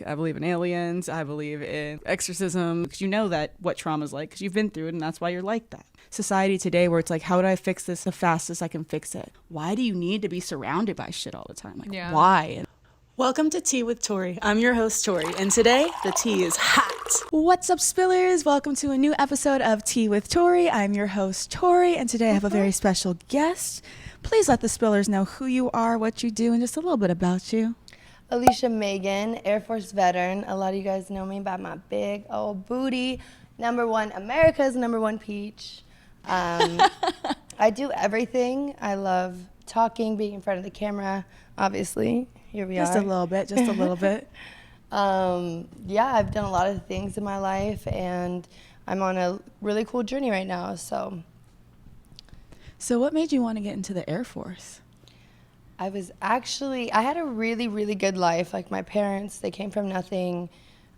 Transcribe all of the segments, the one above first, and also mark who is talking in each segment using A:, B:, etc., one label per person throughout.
A: I believe in aliens. I believe in exorcism. Because you know that what trauma's like because you've been through it, and that's why you're like that. Society today where it's like, how do I fix this the fastest I can fix it? Why do you need to be surrounded by shit all the time? Like, why?
B: Welcome to Tea with Tori. I'm your host, Tori, and today the tea is hot.
A: What's up, spillers? Welcome to a new episode of Tea with Tori. I'm your host, Tori, and today I have a very special guest. Please let the spillers know who you are, what you do, and just a little bit about you.
C: Alicia Megan, Air Force veteran. A lot of you guys know me by my big old booty. America's number one peach. I do everything. I love talking, being in front of the camera, obviously. Here we are.
A: Just a little bit.
C: Yeah, I've done a lot of things in my life, and I'm on a really cool journey right now. So
A: what made you want to get into the Air Force?
C: I had a really, really good life. Like, my parents, they came from nothing,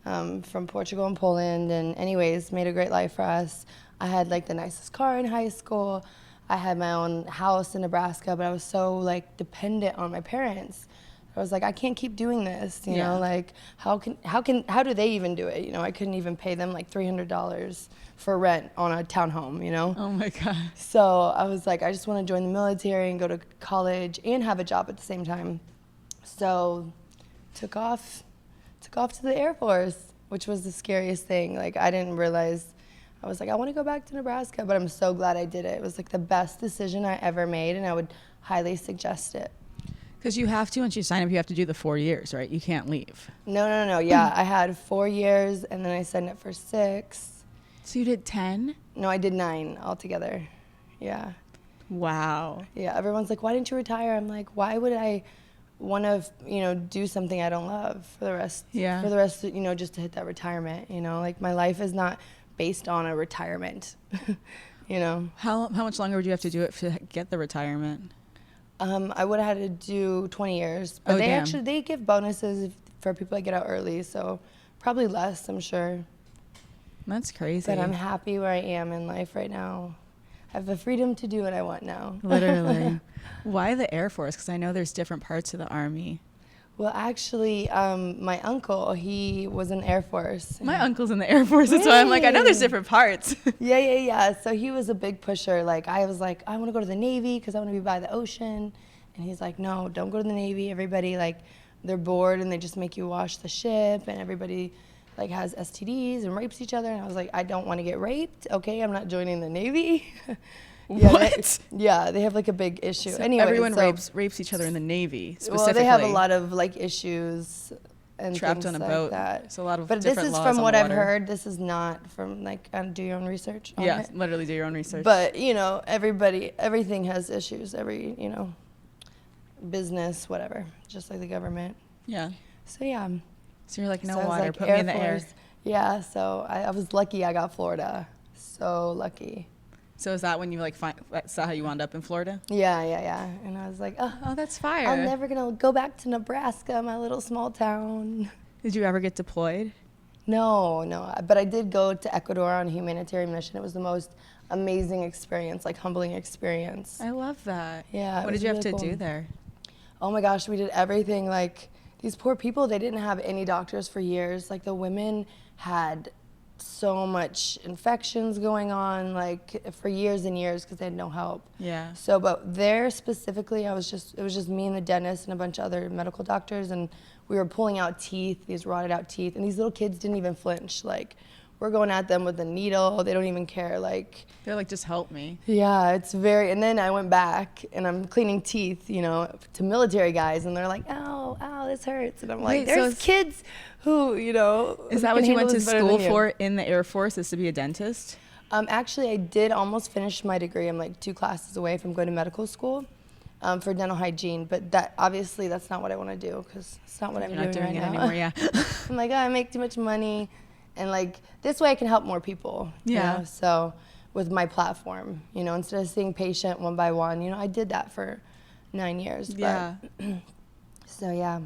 C: from Portugal and Poland, and anyways, made a great life for us. I had like the nicest car in high school. I had my own house in Nebraska, but I was so like dependent on my parents. I was like, I can't keep doing this, you know, like how do they even do it? You know, I couldn't even pay them like $300 for rent on a townhome, you know?
A: Oh my God.
C: So I was like, I just want to join the military and go to college and have a job at the same time. So took off to the Air Force, which was the scariest thing. Like, I didn't realize, I was like, I want to go back to Nebraska, but I'm so glad I did it. It was like the best decision I ever made, and I would highly suggest it.
A: Because you have to, once you sign up, you have to do the 4 years, right? You can't leave.
C: No. Yeah, I had 4 years, and then I signed up for 6.
A: So you did 10?
C: No, I did 9 altogether. Yeah.
A: Wow.
C: Yeah, everyone's like, why didn't you retire? I'm like, why would I want to, do something I don't love for the rest?
A: Yeah.
C: For the rest, just to hit that retirement, Like, my life is not based on a retirement,
A: How much longer would you have to do it to get the retirement?
C: I would have had to do 20 years, but they give bonuses for people that get out early, so probably less, I'm sure.
A: That's crazy.
C: But I'm happy where I am in life right now. I have the freedom to do what I want now.
A: Literally. Why the Air Force? Because I know there's different parts of the Army.
C: Well, actually, my uncle, he was in Air Force.
A: My uncle's in the Air Force, that's why I'm like, I know there's different parts.
C: Yeah. So he was a big pusher. Like, I was like, I want to go to the Navy because I want to be by the ocean. And he's like, no, don't go to the Navy. Everybody, like, they're bored and they just make you wash the ship, and everybody, like, has STDs and rapes each other. And I was like, I don't want to get raped. Okay, I'm not joining the Navy.
A: What?
C: They have like a big issue.
A: So
C: anyway,
A: everyone rapes each other in the Navy specifically.
C: Well, they have a lot of like issues and
A: trapped
C: things
A: on a
C: like
A: boat.
C: that.
A: It's a lot of
C: but
A: different
C: this is
A: laws
C: from
A: on
C: what
A: the
C: I've
A: water.
C: heard. This is not from like do your own research on it.
A: Literally do your own research.
C: But everything has issues. Every business, whatever, just like the government.
A: Yeah.
C: So yeah.
A: So you're like, no
C: so
A: water,
C: like
A: put me in the air.
C: Yeah. So I was lucky. I got Florida. So lucky.
A: So is that when you is that how you wound up in Florida?
C: Yeah. And I was like,
A: oh, that's fire.
C: I'm never gonna go back to Nebraska, my little small town.
A: Did you ever get deployed?
C: No, but I did go to Ecuador on a humanitarian mission. It was the most amazing experience, like humbling experience.
A: I love that.
C: Yeah.
A: What did you have to do there?
C: Oh my gosh, we did everything. Like, these poor people, they didn't have any doctors for years. Like, the women had so much infections going on, like, for years and years because they had no help.
A: Yeah.
C: So, but there specifically, it was just me and the dentist and a bunch of other medical doctors, and we were pulling out teeth, these rotted out teeth, and these little kids didn't even flinch. Like, we're going at them with a needle. They don't even care. Like,
A: they're like, just help me.
C: Yeah, and then I went back and I'm cleaning teeth, to military guys, and they're like, ow, this hurts. And I'm like, there's kids who,
A: Is that what you went to school for in the Air Force, is to be a dentist?
C: Actually, I did almost finish my degree. I'm like 2 classes away from going to medical school for dental hygiene. But that's not what I want to do, because it's not what I'm doing right now.
A: Anymore, yeah.
C: I'm like, I make too much money. And like, this way I can help more people.
A: Yeah.
C: So with my platform, instead of seeing patient one by one, I did that for 9 years.
A: Yeah.
C: But, so yeah.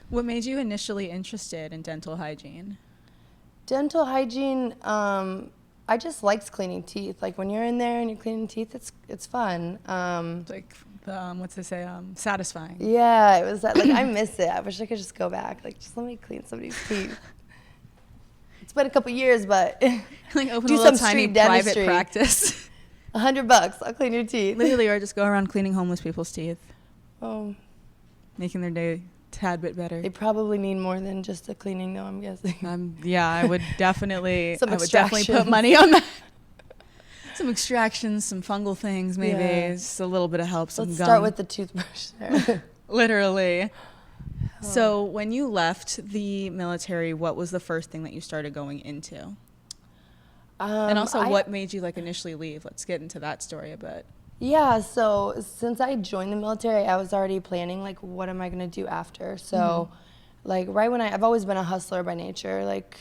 A: What made you initially interested in dental hygiene?
C: Dental hygiene, I just liked cleaning teeth. Like, when you're in there and you're cleaning teeth, it's fun.
A: Like what's to say, satisfying.
C: Yeah, it was like I miss it. I wish I could just go back. Like, just let me clean somebody's teeth. It's been a couple years, but
A: Like open
C: do
A: a
C: some
A: little tiny
C: street
A: private
C: dentistry.
A: practice.
C: $100, I'll clean your teeth.
A: Literally, or just go around cleaning homeless people's teeth,
C: Oh,
A: making their day a tad bit better.
C: they probably need more than just a cleaning, though, I'm guessing.
A: Yeah, I would definitely
C: Some
A: put money on that. Some extractions, some fungal things, maybe.
C: Yeah.
A: Just a little bit of help. Some
C: Let's
A: gum.
C: start with the toothbrush there.
A: Literally. So when you left the military, what was the first thing that you started going into? And also, what made you like initially leave? Let's get into that story a bit.
C: Yeah, so since I joined the military, I was already planning, like, what am I going to do after? So, like, right when I've always been a hustler by nature. Like,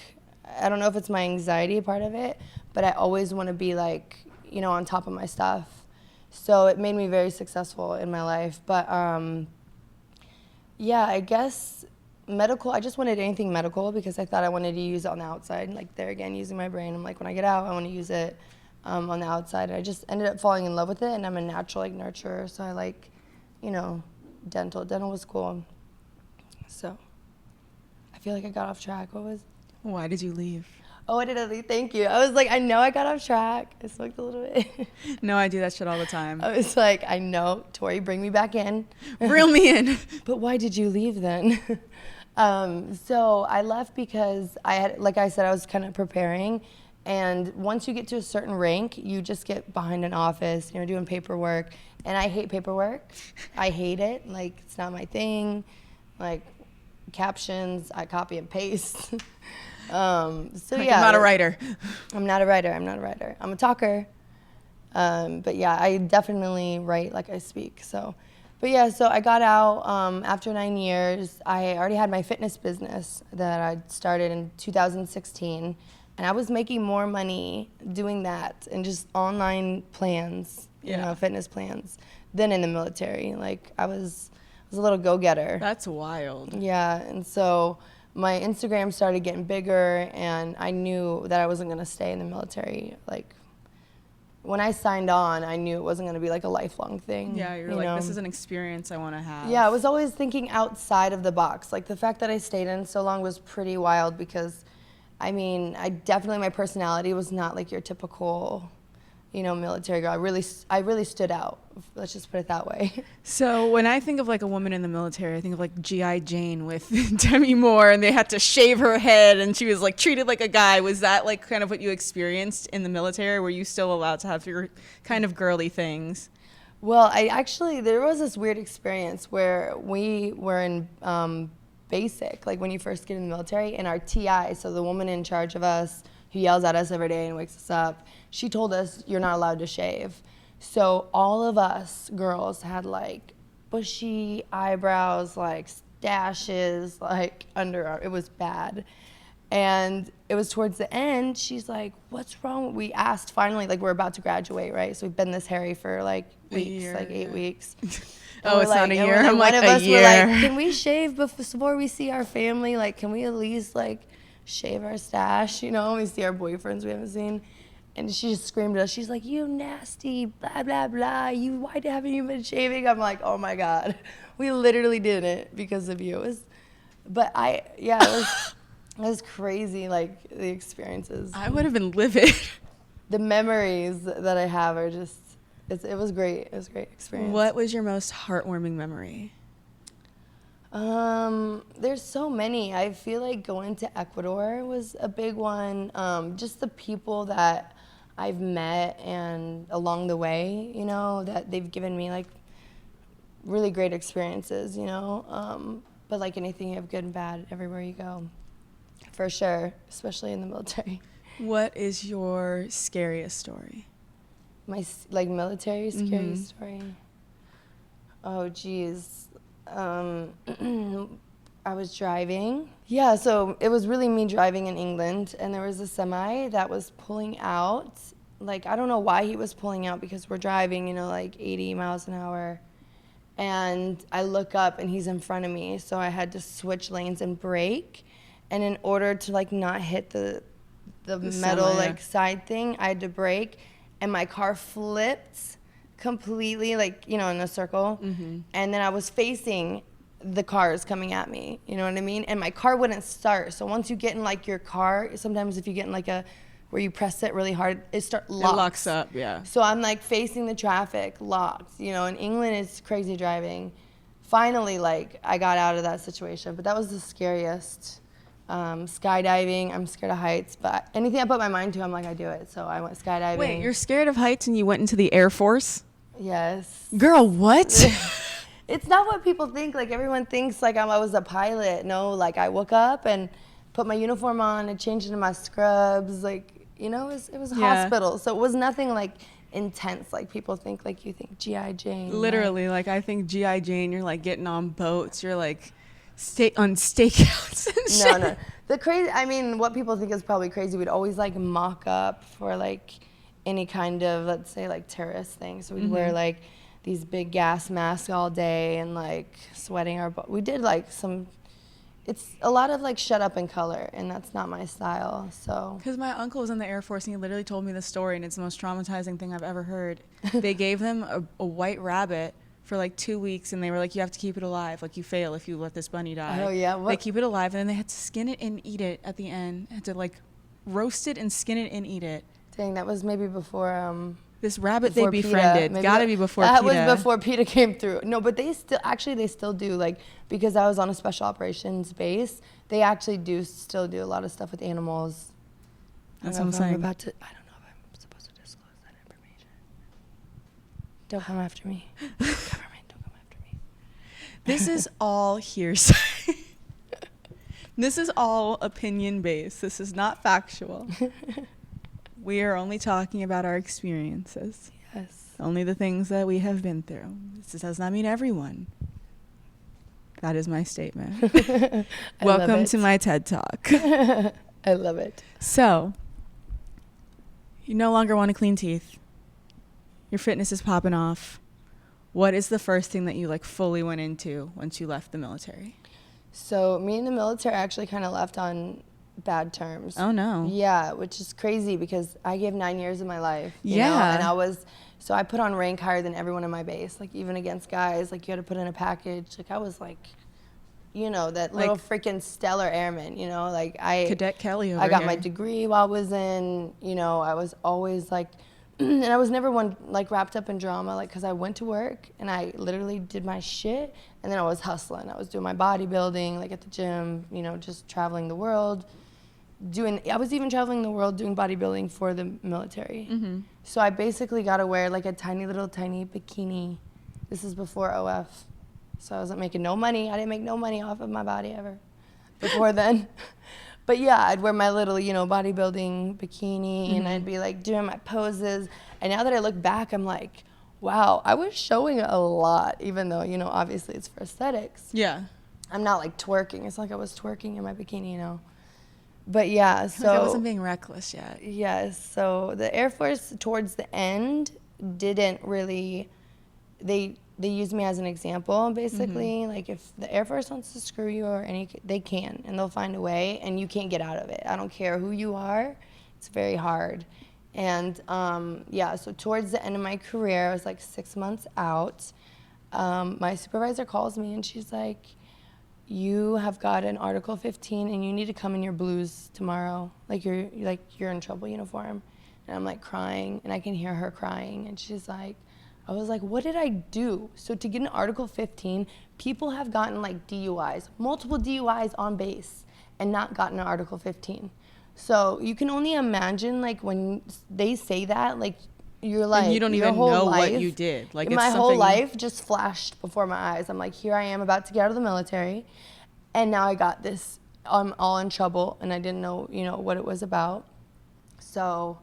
C: I don't know if it's my anxiety part of it, but I always want to be, like, you know, on top of my stuff. So it made me very successful in my life. But, yeah, I guess medical, I just wanted anything medical because I thought I wanted to use it on the outside. Like, there again, using my brain. I'm like, when I get out, I want to use it on the outside. I just ended up falling in love with it, and I'm a natural, like, nurturer. So I like, you know, dental. Dental was cool. So I feel like I got off track. What was?
A: Why did you leave?
C: Oh, I did leave. Thank you. I was like, I know I got off track. I smoked a little bit.
A: No, I do that shit all the time.
C: I was like, I know, Tori, bring me back in.
A: Reel me in.
C: But why did you leave then? So I left because I had, like I said, I was kind of preparing. And once you get to a certain rank, you just get behind an office, you know, doing paperwork. And I hate paperwork. I hate it. Like, it's not my thing. Like, captions, I copy and paste. So
A: Like,
C: yeah.
A: I'm not a writer.
C: I'm not a writer. I'm a talker. But yeah, I definitely write like I speak. So, but yeah, so I got out after 9 years. I already had my fitness business that I started in 2016, and I was making more money doing that and just online plans, you know, fitness plans, than in the military. Like, I was a little go-getter.
A: That's wild.
C: Yeah, and so my Instagram started getting bigger, and I knew that I wasn't going to stay in the military. Like, when I signed on, I knew it wasn't going to be like a lifelong thing.
A: Yeah, you're like, this is an experience I want to have.
C: Yeah, I was always thinking outside of the box. Like, the fact that I stayed in so long was pretty wild because, I mean, my personality was not like your typical, you know, military girl. I really stood out. Let's just put it that way.
A: So when I think of like a woman in the military, I think of like G.I. Jane with Demi Moore, and they had to shave her head, and she was like treated like a guy. Was that like kind of what you experienced in the military? Were you still allowed to have your kind of girly things?
C: Well, there was this weird experience where we were in basic, like when you first get in the military, and our TI, so the woman in charge of us who yells at us every day and wakes us up, she told us you're not allowed to shave. So all of us girls had like bushy eyebrows, like stashes, like underarm. It was bad. And it was towards the end, she's like, what's wrong? We asked finally, like, we're about to graduate, right? So we've been this hairy for like weeks, like 8 weeks.
A: Oh, it's not a year. I'm like,
C: one of
A: a
C: us
A: year.
C: were like, can we shave before we see our family? Like, can we at least like shave our stash? You know, we see our boyfriends we haven't seen. And she just screamed at us. She's like, you nasty, blah, blah, blah. Why haven't you been shaving? I'm like, oh my God. We literally did it because of you. It was crazy, like, the experiences.
A: I would have been livid.
C: The memories that I have are just, it was great. It was a great experience.
A: What was your most heartwarming memory?
C: There's so many. I feel like going to Ecuador was a big one. Just the people that I've met and along the way, you know, that they've given me like really great experiences, you know. But like anything, you have good and bad everywhere you go, for sure, especially in the military.
A: What is your scariest story?
C: My like military scariest story? Oh, geez. I was driving. Yeah, so it was really me driving in England, and there was a semi that was pulling out. Like, I don't know why he was pulling out because we're driving, you know, like 80 miles an hour. And I look up, and he's in front of me, so I had to switch lanes and brake. And in order to, like, not hit the metal,
A: semi,
C: like, side thing, I had to brake, and my car flipped completely, like, you know, in a circle. And then I was facing the cars coming at me, you know what I mean? And my car wouldn't start. So once you get in, like, your car, sometimes if you get in, like, where you press it really hard, locks.
A: It locks up, yeah.
C: So I'm, like, facing the traffic, locked. You know, in England, it's crazy driving. Finally, like, I got out of that situation. But that was the scariest. Skydiving, I'm scared of heights. But anything I put my mind to, I'm like, I do it. So I went skydiving.
A: Wait, you're scared of heights and you went into the Air Force?
C: Yes.
A: Girl, what?
C: It's not what people think. Like, everyone thinks, like, I was a pilot. No, like, I woke up and put my uniform on and changed into my scrubs. Like, you know, it was a hospital. So it was nothing, like, intense. Like, people think, like, you think G.I. Jane.
A: Literally, like, I think G.I. Jane, you're, like, getting on boats. You're, like, on stakeouts and shit.
C: No. The crazy, I mean, what people think is probably crazy, we'd always, like, mock up for, like, any kind of, let's say, like, terrorist thing. So we'd wear, like, these big gas masks all day and, like, sweating our we did, like, it's a lot of, like, shut up and color, and that's not my style. So
A: because my uncle was in the Air Force and he literally told me the story, and it's the most traumatizing thing I've ever heard. They gave them a white rabbit for like 2 weeks, and they were like, you have to keep it alive, like, you fail if you let this bunny die.
C: Oh yeah,
A: they keep it alive, and then they had to skin it and eat it at the end. Had to, like, roast it and skin it and eat it.
C: Dang, that was maybe before
A: this rabbit
C: before
A: they befriended.
C: PETA.
A: Gotta be before
C: that
A: PETA.
C: That was before PETA came through. No, but they still do, like, because I was on a special operations base, they actually still do a lot of stuff with animals.
A: That's what I'm saying.
C: I don't know if I'm supposed to disclose that information. Don't come after me. Government, don't come after me.
A: This is all hearsay. This is all opinion based. This is not factual. We are only talking about our experiences.
C: Yes.
A: Only the things that we have been through. This does not mean everyone. That is my statement. Welcome to my TED Talk.
C: I love it.
A: So, you no longer want to clean teeth. Your fitness is popping off. What is the first thing that you, like, fully went into once you left the military?
C: So me and the military actually kind of left on bad terms.
A: Oh no.
C: Yeah, which is crazy because I gave 9 years of my life. You
A: Yeah.
C: know? And I put on rank higher than everyone in my base. Like, even against guys, like, you had to put in a package. Like, I was like, you know, that
A: like,
C: little freaking stellar airman, you know, like
A: Cadet Kelly over
C: I got
A: here.
C: my degree while I was in, you know, I was always like, and I was never one, like, wrapped up in drama, like, because I went to work and I literally did my shit, and then I was hustling. I was doing my bodybuilding, like, at the gym, you know, just traveling the world. I was even traveling the world doing bodybuilding for the military. So I basically got to wear, like, a tiny bikini. This is before OF. So I wasn't making no money. I didn't make no money off of my body ever before then. But yeah, I'd wear my little, you know, bodybuilding bikini, and I'd be, like, doing my poses. And now that I look back, I'm like, wow, I was showing a lot, even though, you know, obviously it's for aesthetics.
A: Yeah.
C: I'm not, like, twerking. It's like I was twerking in my bikini, you know. But yeah, so
A: Like, I wasn't being reckless yet.
C: Yes, so the Air Force towards the end didn't really, they used me as an example, basically. Like, if the Air Force wants to screw you they can, and they'll find a way, and you can't get out of it. I don't care who you are, it's very hard. And yeah, so towards the end of my career, I was like 6 months out. My supervisor calls me and she's like, you have got an Article 15 and you need to come in your blues tomorrow. Like, you're in trouble uniform. And I'm, like, crying, and I can hear her crying, and she's like, I was like, what did I do? So to get an Article 15, people have gotten, like, DUIs, multiple DUIs on base, and not gotten an Article 15. So you can only imagine, like, when they say that, like, you're like,
A: and you don't even know what you did. Like,
C: my whole life just flashed before my eyes. I'm like, here I am about to get out of the military, and now I got this. I'm all in trouble, and I didn't know, you know, what it was about. So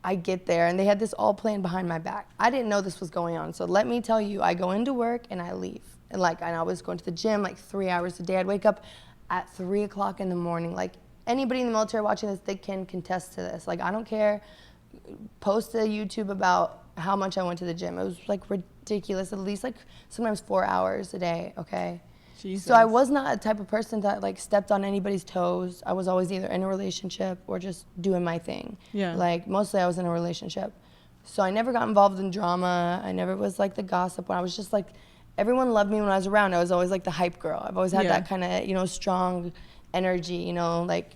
C: I get there, and they had this all planned behind my back. I didn't know this was going on. So let me tell you, I go into work and I leave. And, like, I was going to the gym like 3 hours a day. I'd wake up at 3 o'clock in the morning. Like, anybody in the military watching this, they can contest to this. Like, I don't care. Post a YouTube about how much I went to the gym. It was, like, ridiculous. At least, like, sometimes 4 hours a day, okay?
A: Jesus.
C: So I was not a type of person that, like, stepped on anybody's toes. I was always either in a relationship or just doing my thing.
A: Yeah.
C: Like, mostly I was in a relationship. So I never got involved in drama. I never was like the gossip one. I was just like, everyone loved me when I was around. I was always like the hype girl. I've always had that kind of, you know, strong energy, you know, like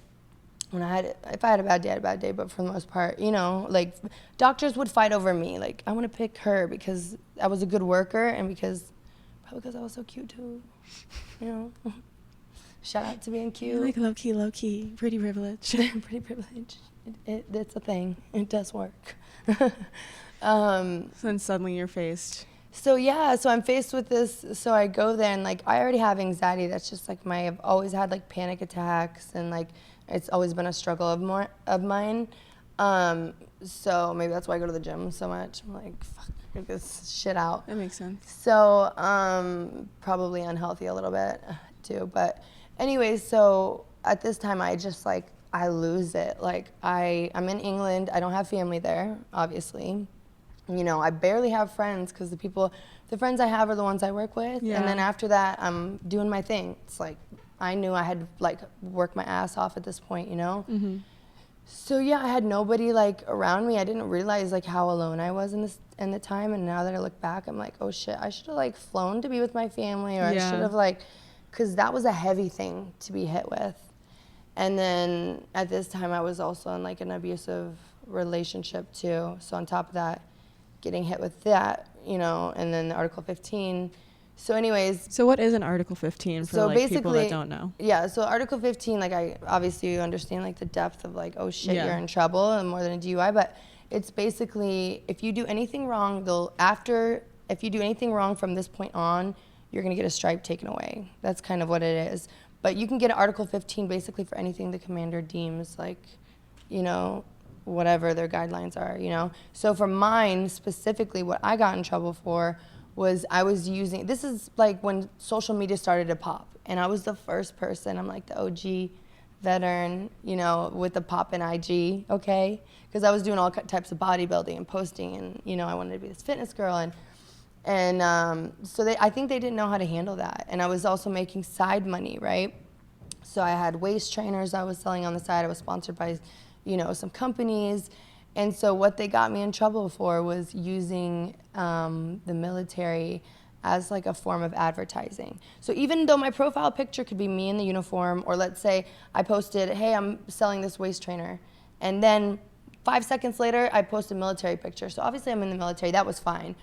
C: if I had a bad day, I had a bad day, but for the most part, you know, like doctors would fight over me. Like, I want to pick her because I was a good worker and probably because I was so cute too, you know. Shout out to being cute.
A: You're like low key, pretty privilege.
C: Pretty privilege. It's a thing. It does work.
A: So then suddenly you're faced.
C: So I'm faced with this. So I go there and like I already have anxiety. That's just like I've always had like panic attacks and like it's always been a struggle of mine. So maybe that's why I go to the gym so much. I'm like, fuck, get this shit out.
A: That makes sense.
C: So probably unhealthy a little bit too. But anyways, so at this time I just like I lose it. Like I'm in England. I don't have family there, obviously. You know, I barely have friends because the friends I have are the ones I work with. Yeah. And then after that, I'm doing my thing. It's like I knew I had like worked my ass off at this point, you know? Mm-hmm. So yeah, I had nobody like around me. I didn't realize like how alone I was in the time. And now that I look back, I'm like, oh shit, I should have like flown to be with my family, or I should have like, because that was a heavy thing to be hit with. And then at this time, I was also in like an abusive relationship too. So on top of that, getting hit with that, you know, and then the Article 15. So anyways.
A: So what is an Article 15 for like people that don't know?
C: Yeah, so Article 15, like you understand like the depth of like, oh shit, you're in trouble and more than a DUI, but it's basically if you do anything wrong, if you do anything wrong from this point on, you're gonna get a stripe taken away. That's kind of what it is. But you can get an Article 15 basically for anything the commander deems like, you know, whatever their guidelines are, you know? So for mine, specifically, what I got in trouble for was I was using, this is like when social media started to pop, and I was the first person, I'm like the OG veteran, you know, with the pop in IG, okay? Because I was doing all types of bodybuilding and posting, and, you know, I wanted to be this fitness girl, and so I think they didn't know how to handle that. And I was also making side money, right? So I had waist trainers I was selling on the side. I was sponsored by, you know, some companies. And so what they got me in trouble for was using the military as like a form of advertising. So even though my profile picture could be me in the uniform, or let's say I posted, hey, I'm selling this waist trainer, and then 5 seconds later I post a military picture. So obviously I'm in the military, that was fine.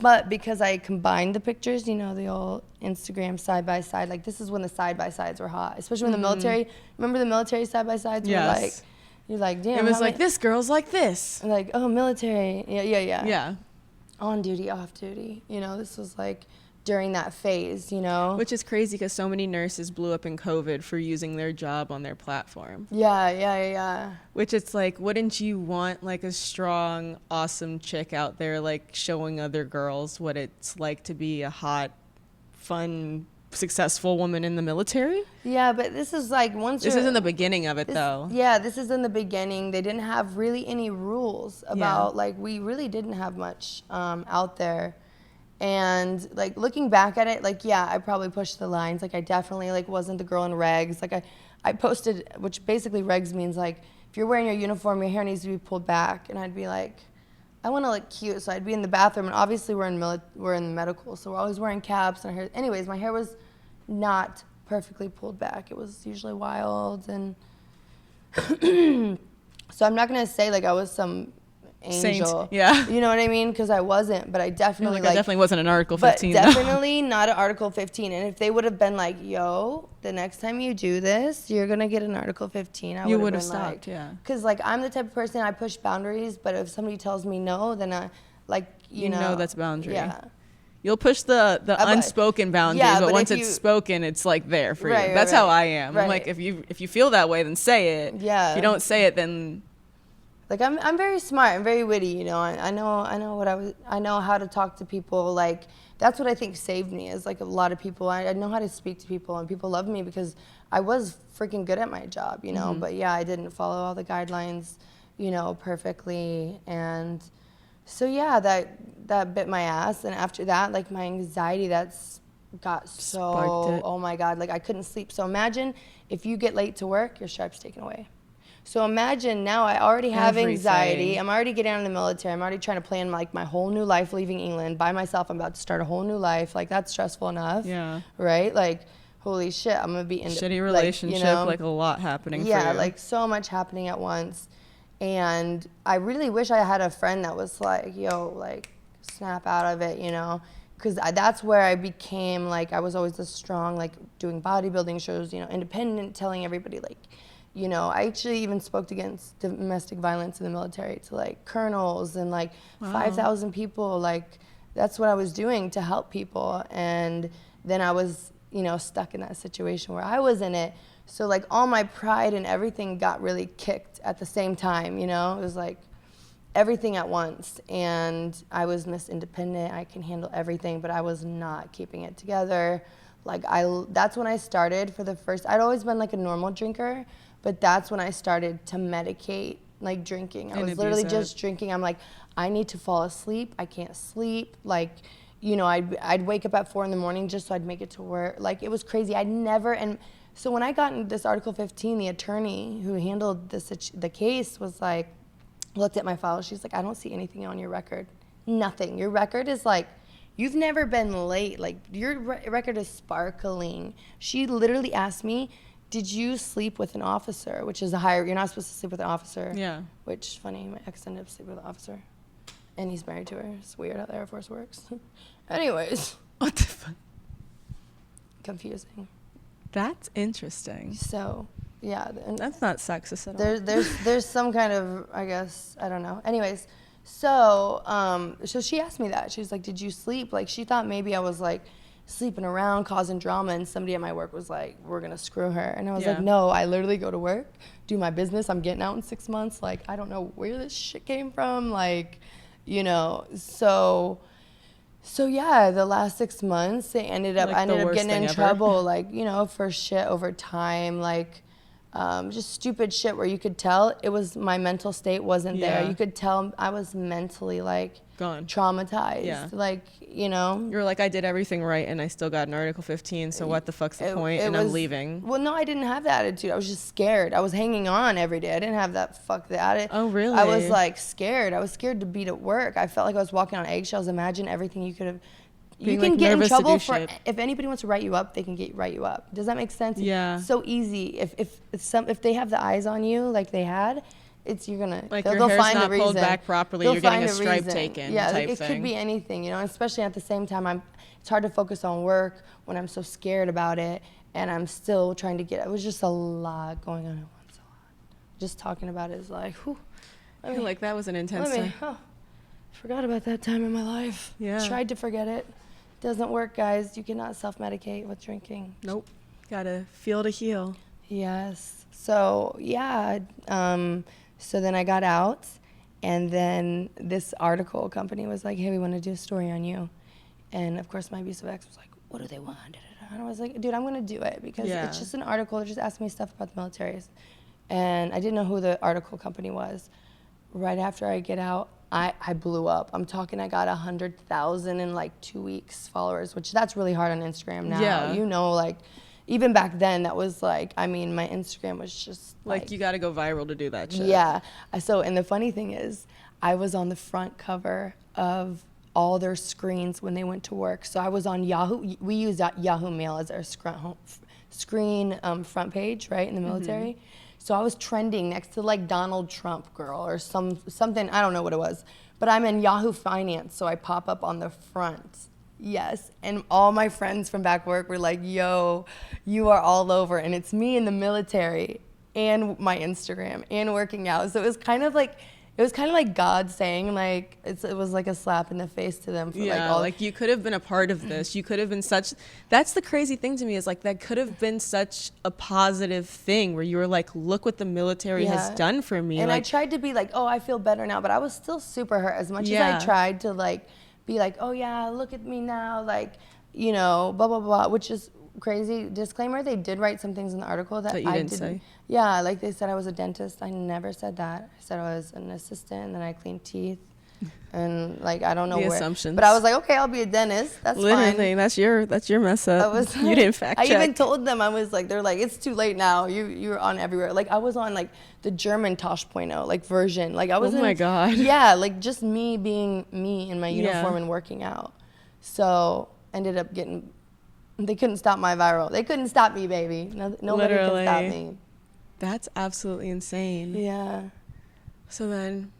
C: But because I combined the pictures, you know, the old Instagram side-by-side, like this is when the side-by-sides were hot, especially when the military, remember the military side-by-sides were like, you're like, damn.
A: It was like, this girl's like this.
C: Like, oh, military. Yeah.
A: Yeah.
C: On duty, off duty. You know, this was like during that phase, you know.
A: Which is crazy because so many nurses blew up in COVID for using their job on their platform.
C: Yeah.
A: Which it's like, wouldn't you want like a strong, awesome chick out there like showing other girls what it's like to be a hot, fun, successful woman in the military?
C: Yeah, but this is like
A: this is in the beginning of it though.
C: Yeah, this is in the beginning. They didn't have really any rules about like, we really didn't have much out there. And like looking back at it, like, yeah, I probably pushed the lines. Like I definitely like wasn't the girl in regs. Like I posted, which basically regs means like if you're wearing your uniform, your hair needs to be pulled back. And I'd be like, I want to look cute, so I'd be in the bathroom, and obviously we're in medical, so we're always wearing caps and hair. Anyways, my hair was not perfectly pulled back. It was usually wild, and so I'm not gonna say like I was some angel.
A: Saint. Yeah.
C: You know what I mean? Because I wasn't, but I definitely
A: I definitely wasn't an Article 15.
C: But definitely not an Article 15. And if they would have been like, yo, the next time you do this, you're going to get an Article 15, I would have stopped,
A: like, yeah.
C: Because like I'm the type of person, I push boundaries, but if somebody tells me no, then I like, you know
A: that's boundary.
C: Yeah.
A: You'll push the unspoken boundary, but once it's spoken, it's like there for you. That's how I am. Right. I'm like, if you feel that way, then say it.
C: Yeah.
A: If you don't say it, then
C: like I'm very smart. I'm very witty. You know, I know how to talk to people. Like that's what I think saved me. Is like a lot of people. I know how to speak to people, and people love me because I was freaking good at my job. You know, but yeah, I didn't follow all the guidelines, you know, perfectly, and so yeah, that bit my ass. And after that, like my anxiety, got so, oh my God, like I couldn't sleep. So imagine if you get late to work, your stripe's taken away. So imagine now I already have anxiety.
A: Everything.
C: I'm already getting out of the military. I'm already trying to plan like my whole new life leaving England by myself. I'm about to start a whole new life. Like that's stressful enough.
A: Yeah.
C: Right? Like, holy shit, I'm going to be in
A: Shitty relationship, like a lot happening for you.
C: Yeah, like so much happening at once. And I really wish I had a friend that was like, yo, like snap out of it, you know? Because that's where I became like, I was always this strong, like doing bodybuilding shows, you know, independent, telling everybody like, you know, I actually even spoke against domestic violence in the military to like colonels and like 5,000 people. Like that's what I was doing to help people. And then I was, you know, stuck in that situation where I was in it. So like all my pride and everything got really kicked at the same time, you know? It was like everything at once. And I was Miss Independent. I can handle everything, but I was not keeping it together. Like that's when I started for the first, I'd always been like a normal drinker, but that's when I started to medicate like drinking. I was literally just drinking. I'm like, I need to fall asleep. I can't sleep. Like, you know, I'd wake up at 4 a.m. just so I'd make it to work. Like it was crazy. And so when I got in this Article 15, the attorney who handled the case was like, looked at my file. She's like, I don't see anything on your record. Nothing. Your record is like, you've never been late. Like your record is sparkling. She literally asked me, did you sleep with an officer? Which is you're not supposed to sleep with an officer.
A: Yeah.
C: Which, funny, my ex ended up sleeping with an officer. And he's married to her. It's weird how the Air Force works. Anyways.
A: What the fuck?
C: Confusing.
A: That's interesting.
C: So, yeah.
A: That's not sexist at all.
C: There's some kind of, I guess, I don't know. Anyways, so she asked me that. She was like, did you sleep? Like, she thought maybe I was, like, sleeping around, causing drama, and somebody at my work was like, we're going to screw her. And I was like, no, I literally go to work, do my business. I'm getting out in 6 months. Like, I don't know where this shit came from. Like, you know, so yeah, the last 6 months, I ended up getting in trouble, like, you know, for shit over time, like, just stupid shit where you could tell it was my mental state wasn't there. You could tell I was mentally like
A: gone,
C: traumatized. Like, you know,
A: you're like, I did everything right and I still got an Article 15. So what the fuck's the point? And I'm leaving.
C: Well, no, I didn't have that attitude. I was just scared. I was hanging on every day. I didn't have that fuck the attitude.
A: Oh, really?
C: I was like scared. I was scared to be at work. I felt like I was walking on eggshells. Imagine everything you could have. You can get in trouble for if anybody wants to write you up, they can write you up. Does that make sense?
A: Yeah.
C: It's so easy. If they have the eyes on you like they had, you're gonna
A: like
C: they'll
A: your hair's
C: find
A: not
C: a reason.
A: pulled back properly.
C: They'll
A: you're getting a
C: find
A: stripe
C: reason.
A: taken.
C: Yeah,
A: type
C: it
A: thing.
C: could be anything, you know. Especially at the same time, it's hard to focus on work when I'm so scared about it, and I'm still trying to get. It was just a lot going on at once. A lot. Just talking about it is like, whew.
A: I feel like that was an intense time.
C: Forgot about that time in my life.
A: Yeah.
C: Tried to forget it. Doesn't work, guys. You cannot self-medicate with drinking.
A: Nope. Gotta feel to heal.
C: Yes. So, yeah. So then I got out, and then this article company was like, hey, we want to do a story on you. And, of course, my abusive ex was like, what do they want? And I was like, dude, I'm going to do it because it's just an article. They're just asking me stuff about the military. And I didn't know who the article company was. Right after I get out, I blew up. I'm talking, I got 100,000 in like 2 weeks followers, which that's really hard on Instagram now.
A: Yeah.
C: You know, like even back then that was like, I mean, my Instagram was just
A: like you got to go viral to do that shit.
C: Yeah. So, and the funny thing is I was on the front cover of all their screens when they went to work. So I was on Yahoo. We use Yahoo Mail as our screen front page, right, in the military. Mm-hmm. So I was trending next to like Donald Trump girl or something, I don't know what it was. But I'm in Yahoo Finance, so I pop up on the front. Yes, and all my friends from back work were like, yo, you are all over. And it's me in the military and my Instagram and working out. So it was kind of like God saying like, it was like a slap in the face to them. For
A: like you could have been a part of this. You could have been that's the crazy thing to me is like that could have been such a positive thing where you were like, look what the military has done for me.
C: And
A: like,
C: I tried to be like, oh, I feel better now, but I was still super hurt as much as I tried to like be like, oh yeah, look at me now, like, you know, blah, blah, blah, which is crazy. Disclaimer, they did write some things in the article that
A: you didn't say.
C: Yeah, like they said I was a dentist. I never said that. I said I was an assistant and then I cleaned teeth. And like, I don't know
D: The
C: where.
D: assumptions.
C: But I was like, okay, I'll be a dentist. That's
D: Literally,
C: fine.
D: that's your mess up. You didn't fact check.
C: I even told them, I was like, they're like, it's too late now. You're on everywhere. Like, I was on like the German Tosh.0 like version. Like I was
D: Oh my God.
C: Yeah, like just me being me in my uniform and working out. So ended up they couldn't stop my viral. They couldn't stop me, baby. Nobody can stop me.
D: That's absolutely insane.
C: Yeah.
D: So then,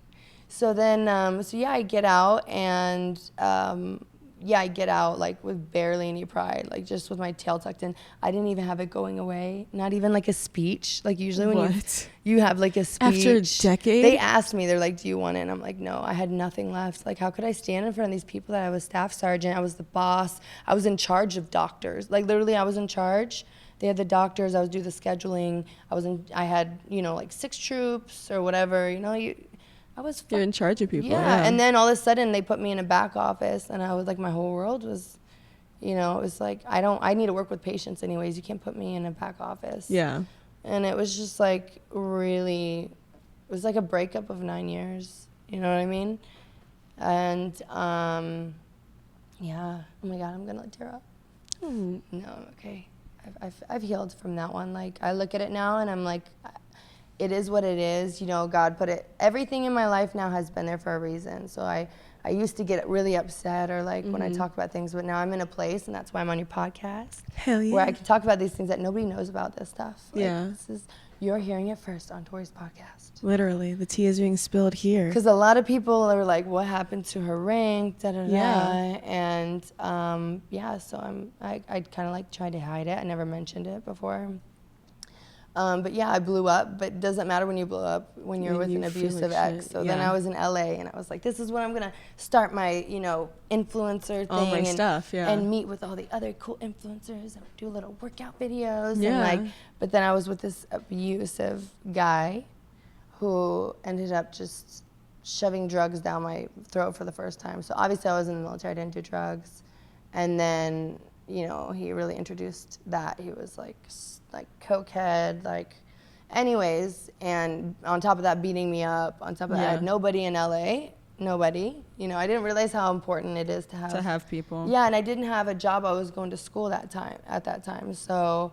C: yeah, I get out and I get out like with barely any pride, like just with my tail tucked in. I didn't even have it going away. Not even like a speech. Like usually when you have like a speech.
D: After a decade?
C: They asked me, they're like, do you want it? And I'm like, no, I had nothing left. Like, how could I stand in front of these people that I was staff sergeant? I was the boss. I was in charge of doctors. Like literally I was in charge. They had the doctors. I was doing the scheduling. I had, like 6 troops or whatever, You're
D: in charge of people.
C: Yeah. And then all of a sudden they put me in a back office and I was like, my whole world was, it was like, I need to work with patients anyways. You can't put me in a back office.
D: Yeah.
C: And it was just like it was like a breakup of 9 years. You know what I mean? And, yeah. Oh my God, I'm going to tear up. No, I'm okay. I've healed from that one. Like I look at it now and I'm like, it is what it is. God put it, everything in my life now has been there for a reason. So I used to get really upset or like when I talk about things, but now I'm in a place, and that's why I'm on your podcast.
D: Hell yeah.
C: Where I can talk about these things that nobody knows about this stuff.
D: Yeah.
C: You're hearing it first on Tori's podcast.
D: Literally, the tea is being spilled here.
C: Because a lot of people are like, what happened to her rank, da-da-da.
D: Yeah.
C: And so I kind of like tried to hide it. I never mentioned it before. But yeah, I blew up, but it doesn't matter when you blow up when you're with an abusive ex. So then I was in LA and I was like, this is when I'm going to start my, influencer thing.
D: All my stuff, yeah.
C: And meet with all the other cool influencers and do little workout videos.
D: Yeah.
C: And but then I was with this abusive guy who ended up just shoving drugs down my throat for the first time. So obviously I was in the military, I didn't do drugs. And then, he really introduced that. He was like cokehead, anyways, and on top of that beating me up, on top of that I had nobody in LA, nobody. I didn't realize how important it is to have
D: people.
C: Yeah, and I didn't have a job. I was going to school at that time. So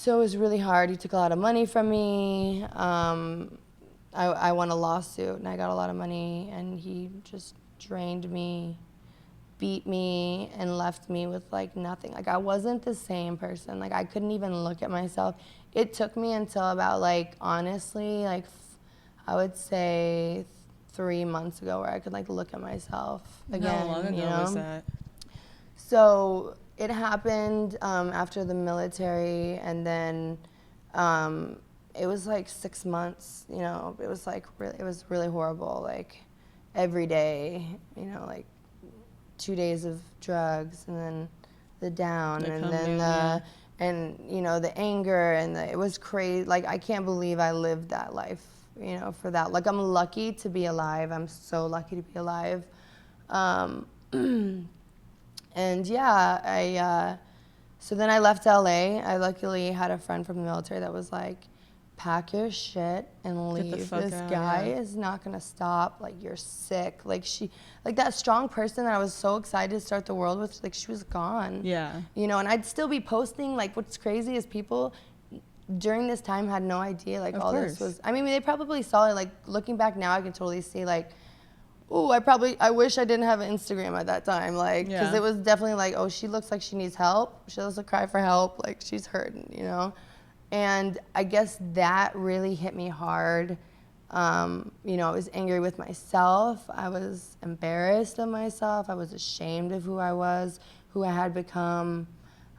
C: it was really hard. He took a lot of money from me. I won a lawsuit and I got a lot of money, and he just drained me, beat me, and left me with nothing. I wasn't the same person. I couldn't even look at myself. It took me until about honestly, I would say 3 months ago where I could look at myself again.
D: How long ago was that?
C: So it happened after the military, and then it was 6 months. It was it was really horrible. Every day, 2 days of drugs, and then the down, and then the anger, and it was crazy. I can't believe I lived that life, for that. I'm lucky to be alive. I'm so lucky to be alive. And yeah, so then I left LA. I luckily had a friend from the military that was like, pack your shit and leave. This guy is not gonna stop. You're sick. That strong person that I was so excited to start the world with, she was gone.
D: Yeah.
C: And I'd still be posting. What's crazy is people during this time had no idea all this was. I mean, they probably saw it. Looking back now, I can totally see I wish I didn't have an Instagram at that time. Because it was definitely oh, she looks like she needs help. She doesn't cry for help. She's hurting, And I guess that really hit me hard. I was angry with myself. I was embarrassed of myself. I was ashamed of who I was, who I had become.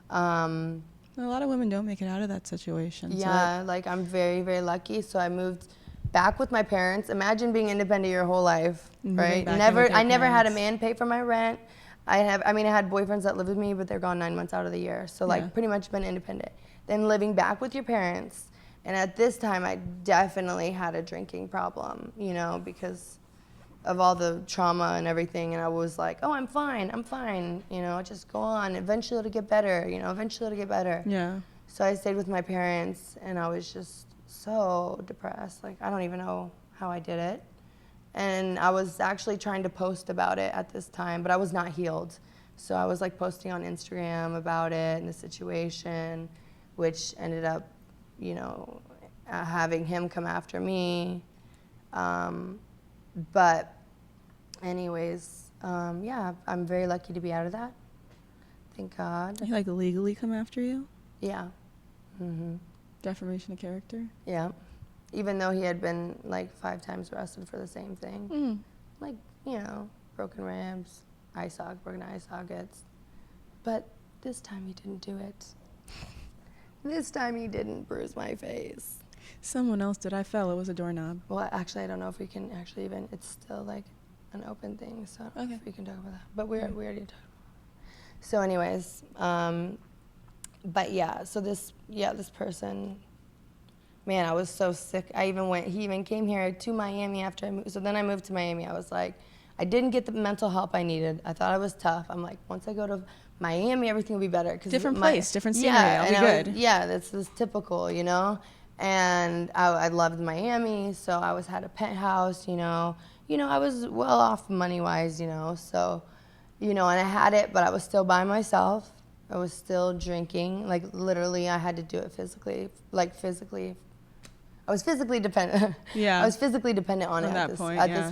D: A lot of women don't make it out of that situation.
C: Yeah,
D: so
C: I'm very, very lucky. So I moved back with my parents. Imagine being independent your whole life, right? I never had a man pay for my rent. I had boyfriends that lived with me, but they're gone 9 months out of the year. So pretty much been independent. Then living back with your parents. And at this time, I definitely had a drinking problem, because of all the trauma and everything. And I was like, oh, I'm fine, just go on. Eventually it'll get better,
D: yeah.
C: So I stayed with my parents, and I was just so depressed. I don't even know how I did it. And I was actually trying to post about it at this time, but I was not healed. So I was like posting on Instagram about it and the situation, which ended up, you know, having him come after me. But anyways, yeah, I'm very lucky to be out of that. Thank God.
D: He like legally come after you?
C: Yeah. Mm-hmm.
D: Defamation of character?
C: Yeah. Even though he had been like 5 times arrested for the same thing.
D: Mm.
C: Like, you know, broken ribs, broken eye sockets. But this time he didn't do it. This time he didn't bruise my face.
D: Someone else did. I fell. It was a doorknob.
C: Well, actually, I don't know if we can actually even, it's still like an open thing, so I don't know if we can talk about that. But we already talked about it. So anyways, but yeah, so this person, man, I was so sick. He even came here to Miami after I moved. So then I moved to Miami. I was like, I didn't get the mental help I needed. I thought I was tough. I'm like, once I go to Miami, everything will be better.
D: Different place, different scenery. I'll be good.
C: That's typical, you know? And I loved Miami, so I had a penthouse, you know, I was well off money-wise, you know, so, you know, and I had it, but I was still by myself. I was still drinking, like literally I had to do it physically. I was physically dependent.
D: Yeah.
C: I was physically dependent on it
D: this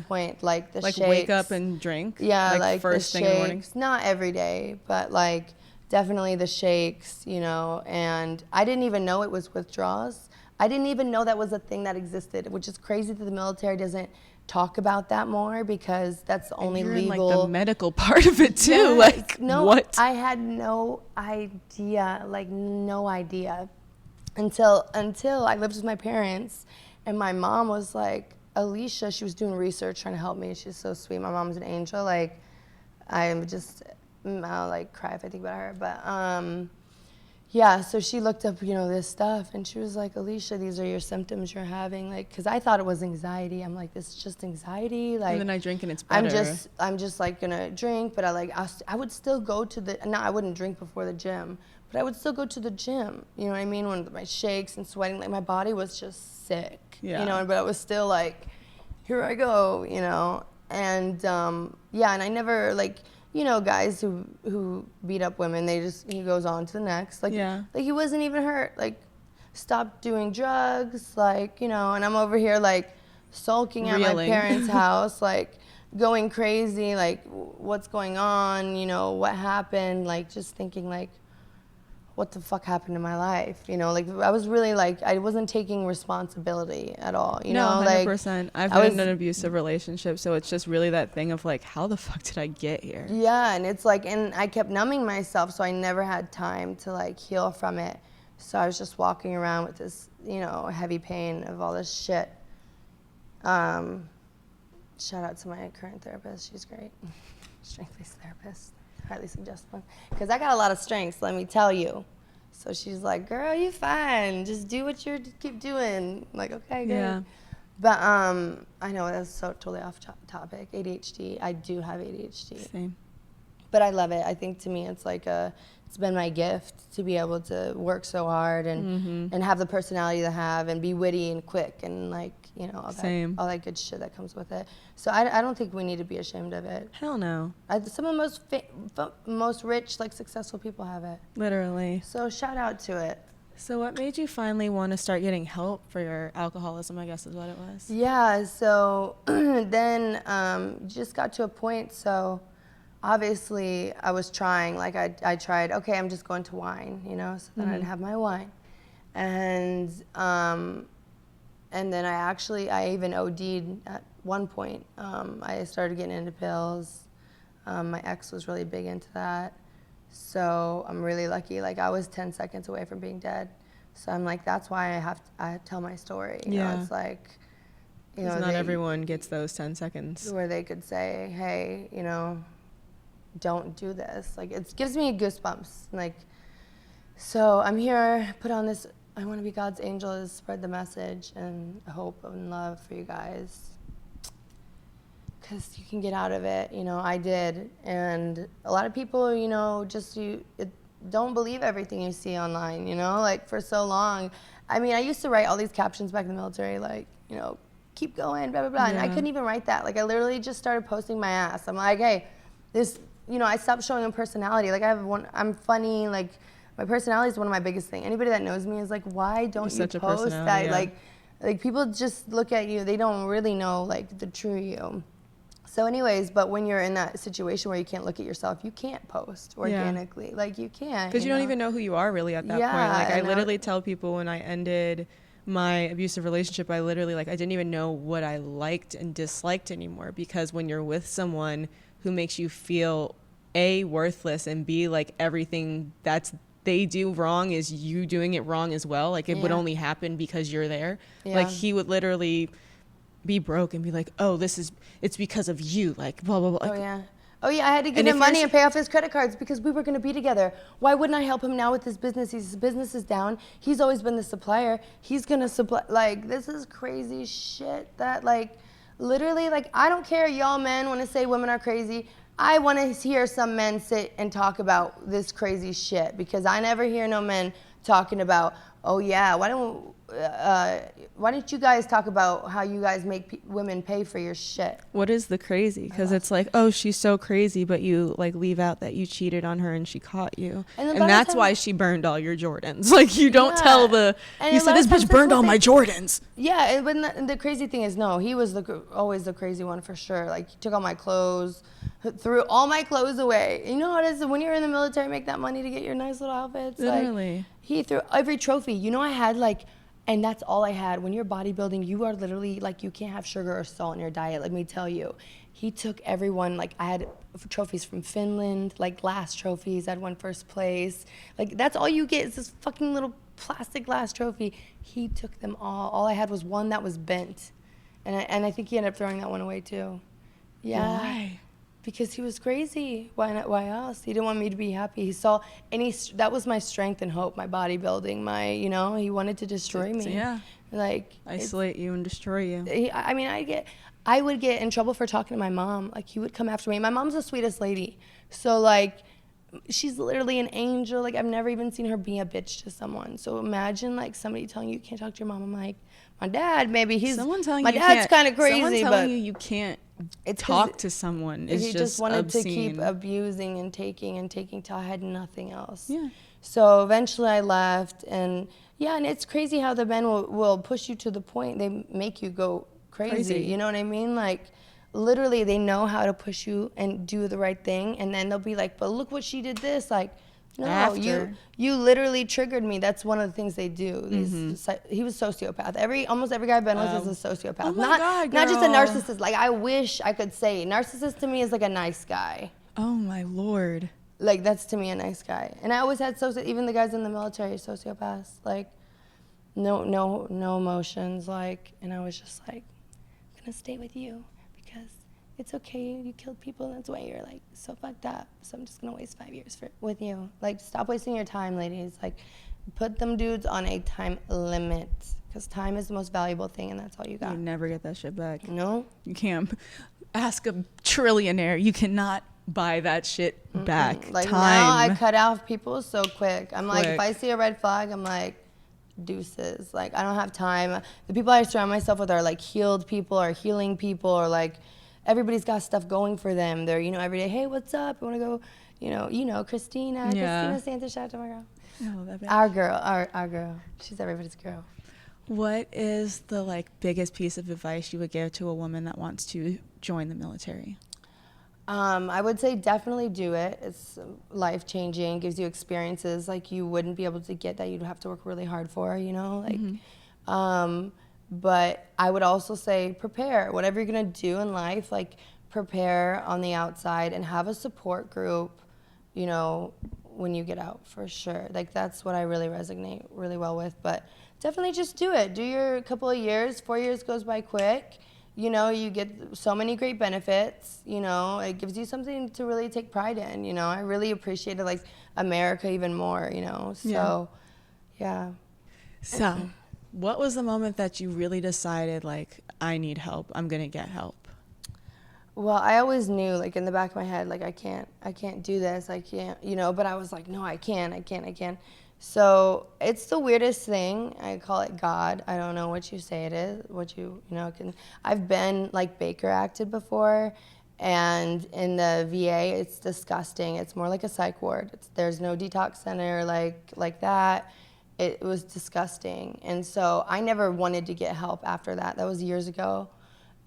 D: point,
C: like the
D: like
C: shakes.
D: Wake up and drink.
C: Yeah, like
D: first
C: the
D: thing in the morning.
C: shakes. Not every day, but like definitely the shakes, you know. And I didn't even know it was withdrawals. I didn't even know that was a thing that existed, which is crazy that the military doesn't talk about that more because that's the only
D: you're
C: legal.
D: In, like the medical part of it too.
C: Yes.
D: Like
C: no,
D: what?
C: I had no idea, until I lived with my parents, and my mom was like, Alicia, she was doing research trying to help me. She's so sweet. My mom's an angel. Like, I'll like cry if I think about her. But yeah, so she looked up, you know, this stuff, and she was like, Alicia, these are your symptoms you're having. Like, because I thought it was anxiety. I'm like, this is just anxiety. Like,
D: and then I drink and it's better.
C: I'm just like gonna drink, but I would still go to I wouldn't drink before the gym, but I would still go to the gym. You know what I mean? When my shakes and sweating, like my body was just sick.
D: Yeah.
C: You know, but I was still like, here I go. You know, and yeah, and I never like. You know, guys who beat up women, he goes on to the next. Like,
D: yeah.
C: Like he wasn't even hurt. Like, stopped doing drugs. Like, you know, and I'm over here like sulking at my parents' house, like going crazy. Like, what's going on? You know, what happened? Like, just thinking like, what the fuck happened in my life? You know, like I was really like I wasn't taking responsibility at all. You know,
D: 100%.
C: Like,
D: I've been in an abusive relationship, so it's just really that thing of like, how the fuck did I get here?
C: Yeah, and it's like, and I kept numbing myself, so I never had time to like heal from it. So I was just walking around with this, you know, heavy pain of all this shit. Shout out to my current therapist. She's great. Strength-based therapist. Highly suggest one. Because I got a lot of strengths, let me tell you. So she's like, girl, you fine. Just do what you keep doing. I'm like, okay, good.
D: Yeah.
C: But I know that's so totally off topic. ADHD. I do have ADHD.
D: Same.
C: But I love it. I think to me it's like it's been my gift to be able to work so hard and have the personality to have and be witty and quick and like, you know, all that good shit that comes with it. So I don't think we need to be ashamed of it.
D: Hell no.
C: Some of the most rich, like successful people have it.
D: Literally.
C: So shout out to it.
D: So what made you finally want to start getting help for your alcoholism, I guess is what it was?
C: Yeah, so then just got to a point, so obviously I was trying, like I tried, okay, I'm just going to wine, you know, so then I'd have my wine. And then I even OD'd at one point. I started getting into pills. My ex was really big into that. So I'm really lucky. Like I was 10 seconds away from being dead. So I'm like, that's why I tell my story. You know, it's like, you know,
D: not everyone gets those 10 seconds.
C: Where they could say, hey, you know, don't do this. Like it gives me goosebumps. Like, so I'm here, put on this, I want to be God's angel to spread the message and hope and love for you guys. Because you can get out of it, you know, I did. And a lot of people, you know, don't believe everything you see online, you know, like for so long. I mean, I used to write all these captions back in the military, like, you know, keep going, blah, blah, blah. And I couldn't even write that. Like, I literally just started posting my ass. I'm like, hey, this, you know, I stopped showing a personality. Like, I'm funny. Like, my personality is one of my biggest things. Anybody that knows me is like, why don't you post that?
D: Yeah.
C: Like people just look at you. They don't really know, like, the true you. So anyways, but when you're in that situation where you can't look at yourself, you can't post organically. Yeah. Like, you can't.
D: Because you don't even know who you are really at that point. Like, I literally tell people when I ended my abusive relationship, I literally, like, I didn't even know what I liked and disliked anymore. Because when you're with someone who makes you feel, A, worthless, and B, like, everything they do wrong is you doing it wrong as well. Like, it would only happen because you're there. Yeah. Like, he would literally be broke and be like, oh, it's because of you, like, blah, blah, blah. Like,
C: oh yeah, I had to give him money and pay off his credit cards because we were going to be together. Why wouldn't I help him now with his business? His business is down. He's always been the supplier. He's going to supply. Like, this is crazy shit that, like, literally, like, I don't care, y'all men want to say women are crazy. I want to hear some men sit and talk about this crazy shit because I never hear no men talking about, oh yeah, why don't you guys talk about how you guys make women pay for your shit?
D: What is the crazy? Because it's like, oh, she's so crazy, but you, like, leave out that you cheated on her and she caught you. And that's why she burned all your Jordans. Like, you don't tell you said this bitch burned all my Jordans.
C: Yeah, but the crazy thing is, no, he was always the crazy one for sure. Like, he took all my clothes, threw all my clothes away. You know how it is when you're in the military, make that money to get your nice little outfits?
D: Literally.
C: Like, he threw every trophy. You know, I had, like, and that's all I had. When you're bodybuilding, you are literally, like, you can't have sugar or salt in your diet, let me tell you. He took everyone, like, I had trophies from Finland, like, glass trophies. I'd won first place. Like, that's all you get is this fucking little plastic glass trophy. He took them all. All I had was one that was bent. And I think he ended up throwing that one away, too. Yeah.
D: Why?
C: Because he was crazy. Why not? Why else? He didn't want me to be happy. He saw, and that was my strength and hope, my bodybuilding, he wanted to destroy me.
D: Yeah.
C: Like,
D: isolate you and destroy you.
C: I would get in trouble for talking to my mom. Like, he would come after me. My mom's the sweetest lady. So, like, she's literally an angel. Like, I've never even seen her be a bitch to someone. So imagine, like, somebody telling you can't talk to your mom. I'm like, my dad, maybe my dad's kind of crazy.
D: Someone telling you can't talk to someone is
C: he
D: just
C: wanted
D: obscene.
C: to keep abusing and taking till I had nothing else.
D: Yeah.
C: So eventually I left, and it's crazy how the men will push you to the point they make you go crazy. You know what I mean? Like, literally, they know how to push you and do the right thing, and then they'll be like, but look what she did this. Like, no, you literally triggered me. That's one of the things they do. He was sociopath. Almost every guy I've been with is a sociopath.
D: Oh my God, girl.
C: Not just a narcissist. Like, I wish I could say narcissist to me is like a nice guy.
D: Oh my Lord.
C: Like, that's to me a nice guy. And I always had even the guys in the military, sociopaths. Like, no emotions. Like, and I was just like, I'm gonna stay with you because it's okay, you killed people, and that's why you're, like, so fucked up. So I'm just gonna waste 5 years with you. Like, stop wasting your time, ladies. Like, put them dudes on a time limit, because time is the most valuable thing, and that's all you got.
D: You never get that shit back.
C: No?
D: You can't. Ask a trillionaire. You cannot buy that shit back.
C: Like,
D: time.
C: now I cut off people so quick. I'm like, if I see a red flag, I'm like, deuces. Like, I don't have time. The people I surround myself with are, like, healed people or healing people, or, like, everybody's got stuff going for them. They're, every day, hey, what's up? I want to go, Christina Santos, shout out to my girl.
D: Oh, that
C: our girl. She's everybody's girl.
D: What is the, like, biggest piece of advice you would give to a woman that wants to join the military?
C: I would say definitely do it. It's life-changing, gives you experiences like you wouldn't be able to get that you'd have to work really hard for, But I would also say prepare. Whatever you're going to do in life, like, prepare on the outside and have a support group, when you get out, for sure. Like, that's what I really resonate really well with. But definitely just do it. Do your couple of years. 4 years goes by quick. You get so many great benefits. It gives you something to really take pride in. I really appreciated, like, America even more, So, yeah.
D: So, what was the moment that you really decided, like, I need help, I'm going to get help?
C: Well, I always knew, like, in the back of my head, like, I can't do this, I can't, but I was like, no, I can. So it's the weirdest thing. I call it God. I don't know what you say it is, I've been like Baker acted before, and in the VA, it's disgusting. It's more like a psych ward. There's no detox center like that. It was disgusting. And so I never wanted to get help after that. That was years ago.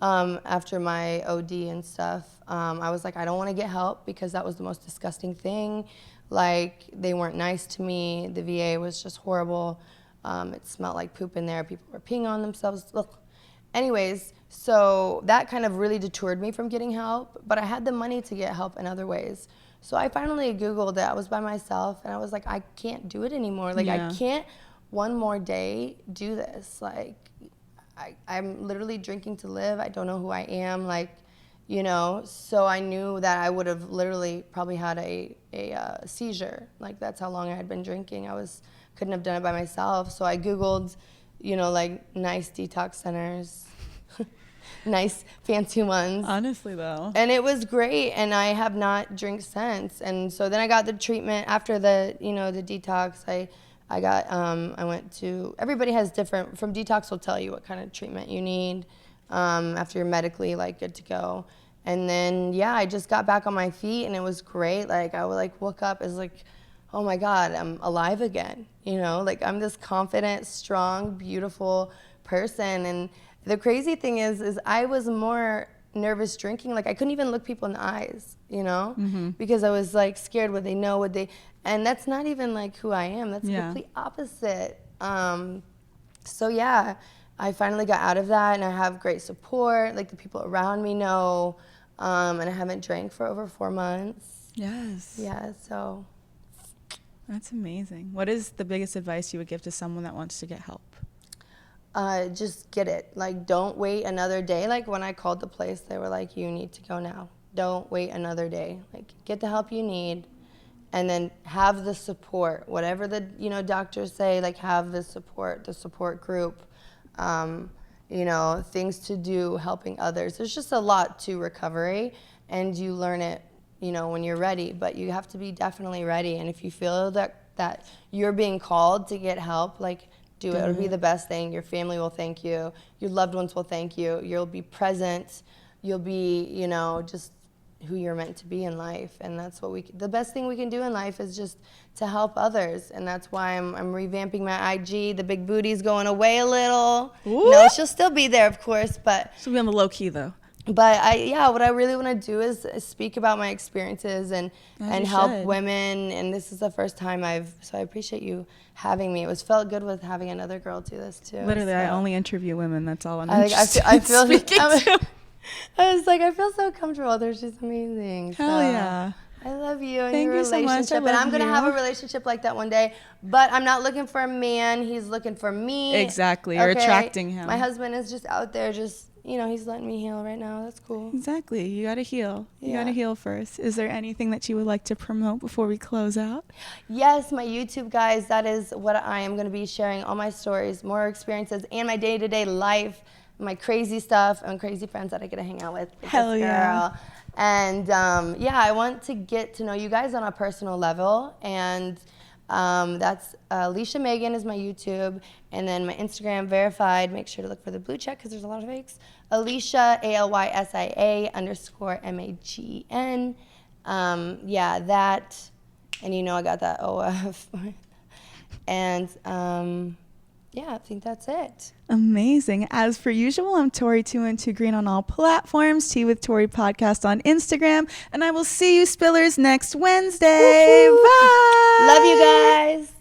C: After my OD and stuff, I was like, I don't want to get help because that was the most disgusting thing. Like, they weren't nice to me. The VA was just horrible. It smelled like poop in there. People were peeing on themselves. Ugh. Anyways, so that kind of really deterred me from getting help, but I had the money to get help in other ways. So I finally Googled it. I was by myself, and I was like, I can't do it anymore. Like, I can't one more day do this. Like, I'm literally drinking to live. I don't know who I am. Like, so I knew that I would have literally probably had a seizure. Like, that's how long I had been drinking. Couldn't have done it by myself. So I Googled, like nice detox centers, nice fancy ones.
A: Honestly, though.
C: And it was great, and I have not drank since. And so then I got the treatment after the detox. I went to, everybody has different, from detox will tell you what kind of treatment you need after you're medically like good to go. And then, I just got back on my feet, and it was great. Like, I would woke up as like, oh my God, I'm alive again. Like, I'm this confident, strong, beautiful person. And the crazy thing is I was more nervous drinking. Like, I couldn't even look people in the eyes, because I was like scared. Would they know? And that's not even like who I am. That's the complete opposite. So I finally got out of that, and I have great support. Like, the people around me know, and I haven't drank for over 4 months.
A: Yes.
C: Yeah, so.
A: That's amazing. What is the biggest advice you would give to someone that wants to get help?
C: Just get it. Like, don't wait another day. Like, when I called the place, they were like, you need to go now. Don't wait another day. Like, get the help you need, and then have the support. Whatever the, doctors say, like, have the support group, things to do, helping others. There's just a lot to recovery, and you learn it, when you're ready, but you have to be definitely ready. And if you feel that you're being called to get help, like, do it. It'll be the best thing. Your family will thank you. Your loved ones will thank you. You'll be present. You'll be, just who you're meant to be in life. And that's the best thing we can do in life is just to help others. And that's why I'm revamping my IG. The big booty's going away a little.
A: Ooh.
C: No, she'll still be there, of course, but.
A: She'll be on the low key, though.
C: But what I really want to do is speak about my experiences and help women. And this is the first time so I appreciate you having me. Felt good with having another girl do this too.
A: Literally,
C: so.
A: I only interview women. That's all I'm
C: I feel
A: speaking to.
C: I was like, I feel so comfortable with her. She's amazing.
A: Hell yeah.
C: I love you and
A: Thank
C: your
A: you so
C: relationship.
A: much.
C: And I'm going to have a relationship like that one day. But I'm not looking for a man. He's looking for me.
A: Exactly. You're attracting him.
C: My husband is just out there he's letting me heal right now. That's cool.
A: Exactly. You got to heal. You got to heal first. Is there anything that you would like to promote before we close out?
C: Yes, my YouTube, guys. That is what I am going to be sharing, all my stories, more experiences, and my day-to-day life, my crazy stuff, and crazy friends that I get to hang out with.
A: Hell yeah.
C: And I want to get to know you guys on a personal level. And that's Alicia Megan is my YouTube. And then my Instagram, verified. Make sure to look for the blue check because there's a lot of fakes. Alicia, ALYSIA _MAGEN. That. And I got that OF. And I think that's it.
A: Amazing. As per usual, I'm Tori 212 Green on all platforms. Tea with Tori podcast on Instagram. And I will see you spillers next Wednesday.
C: Woo-hoo.
A: Bye.
C: Love you guys.